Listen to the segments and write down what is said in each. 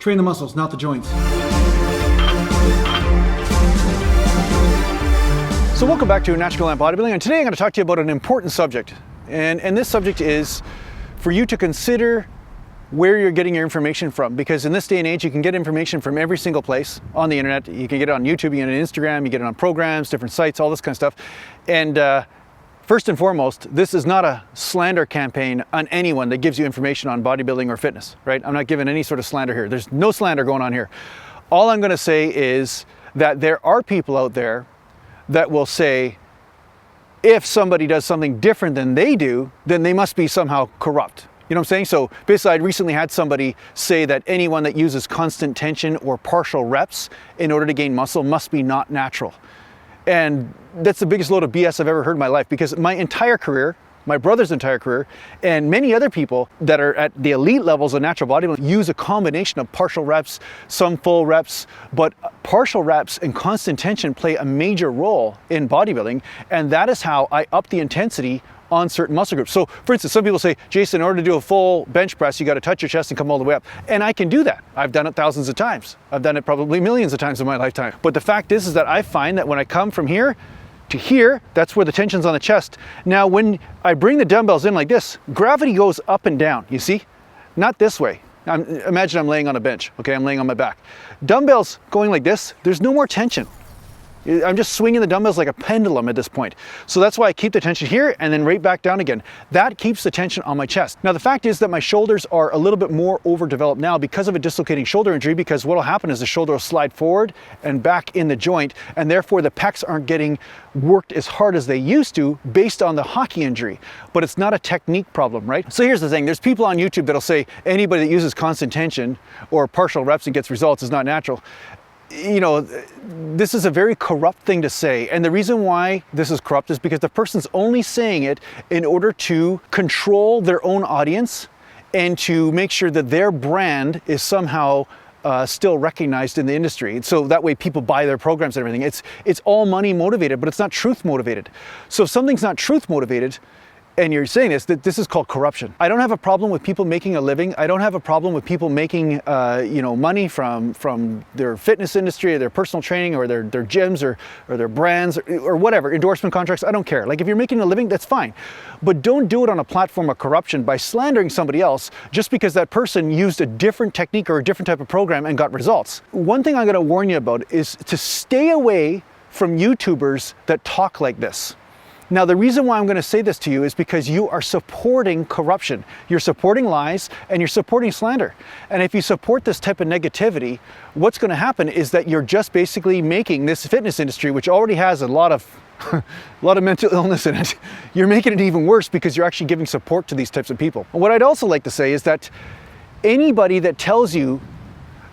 Train the muscles, not the joints. So welcome back to Natural Gallant Bodybuilding, and today I'm going to talk to you about an important subject. And this subject is for you to consider where you're getting your information from, because in this day and age you can get information from every single place on the internet. You can get it on YouTube, you get it on Instagram, you get it on programs, different sites, all this kind of stuff. And first and foremost, this is not a slander campaign on anyone that gives you information on bodybuilding or fitness, right? I'm not giving any sort of slander here. There's no slander going on here. All I'm going to say is that there are people out there that will say if somebody does something different than they do, then they must be somehow corrupt. You know what I'm saying? So basically, I recently had somebody say that anyone that uses constant tension or partial reps in order to gain muscle must be not natural. And that's the biggest load of BS I've ever heard in my life, because my entire career, my brother's entire career, and many other people that are at the elite levels of natural bodybuilding use a combination of partial reps, some full reps, but partial reps and constant tension play a major role in bodybuilding, and that is how I up the intensity on certain muscle groups. So for instance, some people say, Jason, in order to do a full bench press, you got to touch your chest and come all the way up. And I can do that. I've done it thousands of times. I've done it probably millions of times in my lifetime. But the fact is that I find that when I come from here to here, that's where the tension's on the chest. Now, when I bring the dumbbells in like this, gravity goes up and down, you see? Not this way. Imagine I'm laying on a bench, okay? I'm laying on my back. Dumbbells going like this, there's no more tension. I'm just swinging the dumbbells like a pendulum at this point. So that's why I keep the tension here and then right back down again. That keeps the tension on my chest. Now, the fact is that my shoulders are a little bit more overdeveloped now because of a dislocating shoulder injury, because what will happen is the shoulder will slide forward and back in the joint, and therefore the pecs aren't getting worked as hard as they used to based on the hockey injury. But it's not a technique problem, right? So here's the thing. There's people on YouTube that'll say anybody that uses constant tension or partial reps and gets results is not natural. You know, this is a very corrupt thing to say. And the reason why this is corrupt is because the person's only saying it in order to control their own audience and to make sure that their brand is somehow still recognized in the industry. So that way people buy their programs and everything. It's all money motivated, but it's not truth motivated. So if something's not truth motivated, and you're saying this is called corruption. I don't have a problem with people making a living. I don't have a problem with people making money from their fitness industry or their personal training or their gyms or their brands or whatever, endorsement contracts. I don't care. Like, if you're making a living, that's fine. But don't do it on a platform of corruption by slandering somebody else just because that person used a different technique or a different type of program and got results. One thing I'm going to warn you about is to stay away from YouTubers that talk like this. Now, the reason why I'm going to say this to you is because you are supporting corruption. You're supporting lies and you're supporting slander. And if you support this type of negativity, what's going to happen is that you're just basically making this fitness industry, which already has a lot of mental illness in it, you're making it even worse because you're actually giving support to these types of people. And what I'd also like to say is that anybody that tells you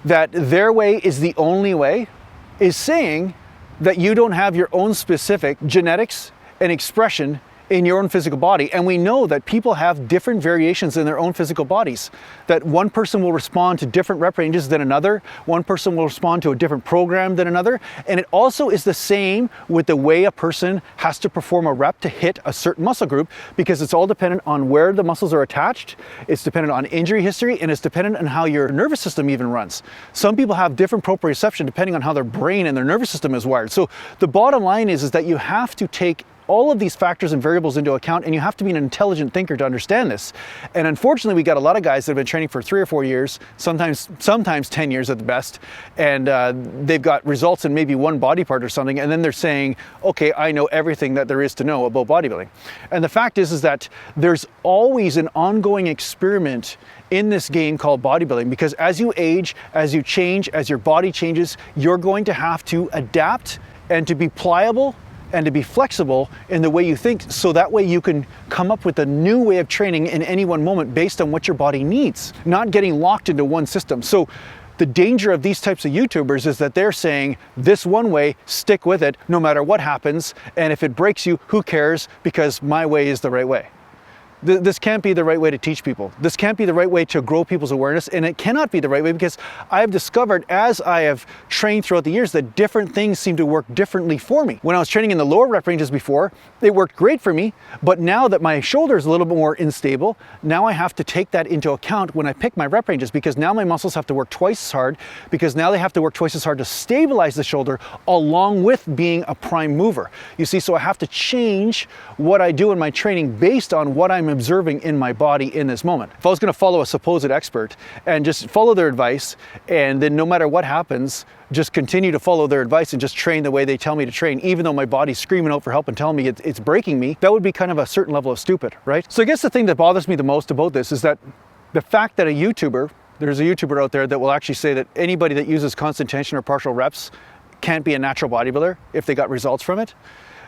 that their way is the only way is saying that you don't have your own specific genetics and expression in your own physical body. And we know that people have different variations in their own physical bodies, that one person will respond to different rep ranges than another, one person will respond to a different program than another, and it also is the same with the way a person has to perform a rep to hit a certain muscle group, because it's all dependent on where the muscles are attached, it's dependent on injury history, and it's dependent on how your nervous system even runs. Some people have different proprioception depending on how their brain and their nervous system is wired. So the bottom line is that you have to take all of these factors and variables into account, and you have to be an intelligent thinker to understand this. And unfortunately, we got a lot of guys that have been training for 3 or 4 years, sometimes 10 years at the best, and they've got results in maybe one body part or something, and then they're saying, okay, I know everything that there is to know about bodybuilding. And the fact is that there's always an ongoing experiment in this game called bodybuilding, because as you age, as you change, as your body changes, you're going to have to adapt and to be pliable and to be flexible in the way you think, so that way you can come up with a new way of training in any one moment based on what your body needs, not getting locked into one system. So the danger of these types of YouTubers is that they're saying this one way, stick with it no matter what happens, and if it breaks you, who cares, because my way is the right way. This can't be the right way to teach people. This can't be the right way to grow people's awareness, and it cannot be the right way because I've discovered as I have trained throughout the years that different things seem to work differently for me. When I was training in the lower rep ranges before, it worked great for me, but now that my shoulder is a little bit more unstable, now I have to take that into account when I pick my rep ranges, because now my muscles have to work twice as hard, because now they have to work twice as hard to stabilize the shoulder along with being a prime mover. You see, so I have to change what I do in my training based on what I'm observing in my body in this moment. If I was going to follow a supposed expert and just follow their advice, and then no matter what happens, just continue to follow their advice and just train the way they tell me to train, even though my body's screaming out for help and telling me it's breaking me, that would be kind of a certain level of stupid, right? So I guess the thing that bothers me the most about this is that the fact that there's a YouTuber out there that will actually say that anybody that uses constant tension or partial reps can't be a natural bodybuilder if they got results from it.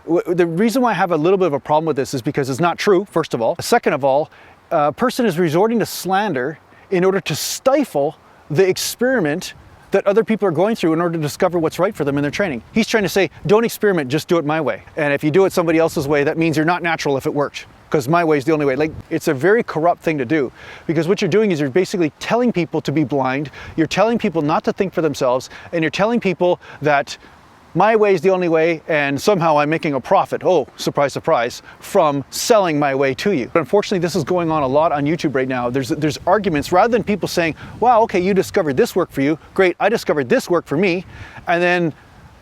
The reason why I have a little bit of a problem with this is because it's not true, first of all. Second of all, a person is resorting to slander in order to stifle the experiment that other people are going through in order to discover what's right for them in their training. He's trying to say, don't experiment, just do it my way. And if you do it somebody else's way, that means you're not natural if it worked, because my way is the only way. Like, it's a very corrupt thing to do, because what you're doing is you're basically telling people to be blind, you're telling people not to think for themselves, and you're telling people that my way is the only way, and somehow I'm making a profit, oh, surprise, surprise, from selling my way to you. But unfortunately, this is going on a lot on YouTube right now. There's arguments, rather than people saying, wow, okay, you discovered this worked for you, great, I discovered this worked for me, and then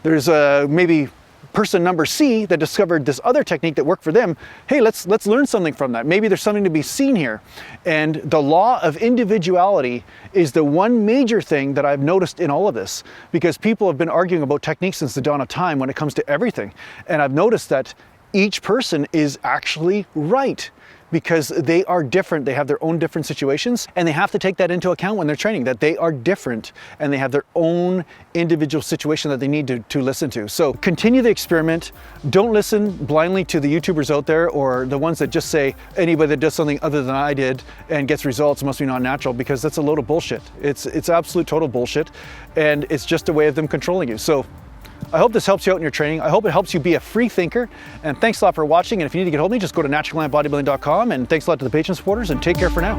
there's maybe person number C that discovered this other technique that worked for them. Hey, let's learn something from that. Maybe there's something to be seen here. And the law of individuality is the one major thing that I've noticed in all of this, because people have been arguing about techniques since the dawn of time when it comes to everything. And I've noticed that each person is actually right, because they are different. They have their own different situations, and they have to take that into account when they're training, that they are different and they have their own individual situation that they need to listen to. So continue the experiment. Don't listen blindly to the YouTubers out there, or the ones that just say anybody that does something other than I did and gets results must be non-natural, because that's a load of bullshit. It's absolute total bullshit, and it's just a way of them controlling you. So I hope this helps you out in your training. I hope it helps you be a free thinker. And thanks a lot for watching. And if you need to get hold of me, just go to naturalgallantbodybuilding.com. And thanks a lot to the Patreon supporters, and take care for now.